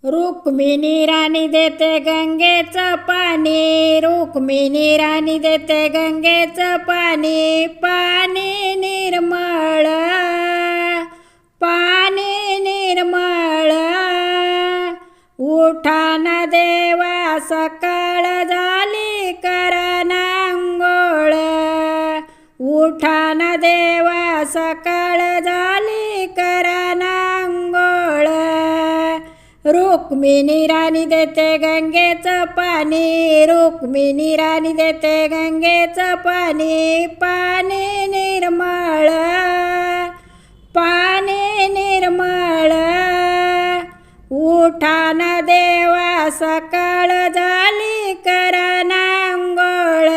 रुक्मिणी राणी देते गंगेचं पाणी, रुक्मिणी राणी देते गंगेचं पाणी, पाणी निर्मळ, पाणी निर्मळ. उठान देवा सकाळ झाली करण अंघोळ, उठान देवा सकाळ झाली करण अंघोळ. रुक्मिणी राणी देते गंगेचं पाणी, रुक्मिणी राणी देते गंगेचं पाणी, पाणी निर्मळ, पाणी निर्मळ. उठान देवा सकाळ झाली करण अंघोळ,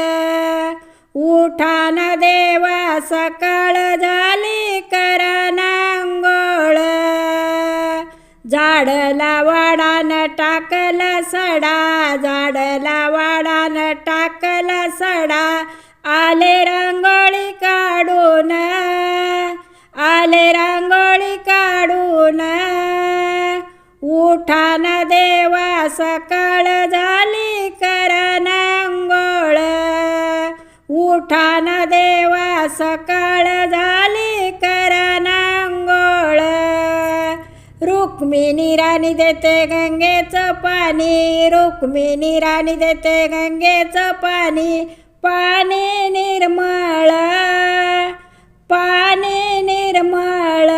उठान देवा सकाळ झाली करण अंघोळ. झाडला वाडान टाकला सडा, झाडला वाडान टाकला सडा, आले रांगोळी काढून, आले रांगोळी काढून. उठान देवा सकाळ झाली करण अंघोळ, उठान देवा सकाळ झाली करण अंघोळ. रुक्मिणी राणी देते गंगेचं पाणी, रुक्मिणी राणी देते गंगेचं पाणी, पाणी निर्मळ, पाणी निर्मळ.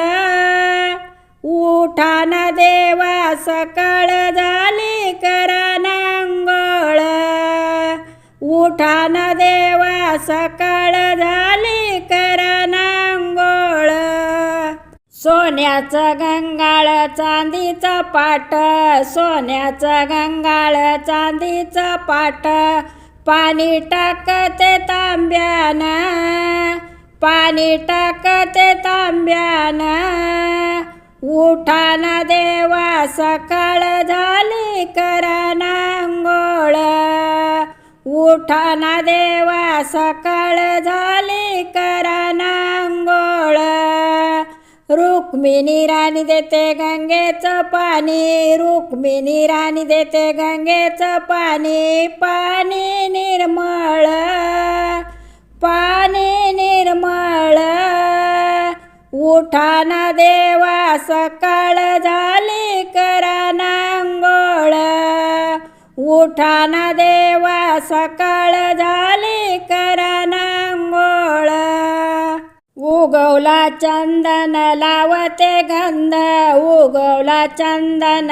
उठान देवा सकाळ झाली करण अंघोळ, उठान देवा सकाळ झाली करण अंघोळ. सोन्याचं गंगाळ चांदीचं पाट, सोन्याचं गंगाळ चांदीचं पाट, पाणी टाकते तांब्यान, पाणी टाकते तांब्यान. उठान देवा सकाळ झाली करण अंघोळ, उठान देवा सकाळ झाली करण अंघोळ. रुक्मिणी राणी देते गंगेचं पाणी, रुक्मिणी राणी देते गंगेचं पाणी, पाणी निर्मळ, पाणी निर्मळ. उठान देवा सकाळ झाली करण अंघोळ, उठान देवा सकाळ झाली करण अंघोळ. उगवला चंदन लावते गंध, उगवला चंदन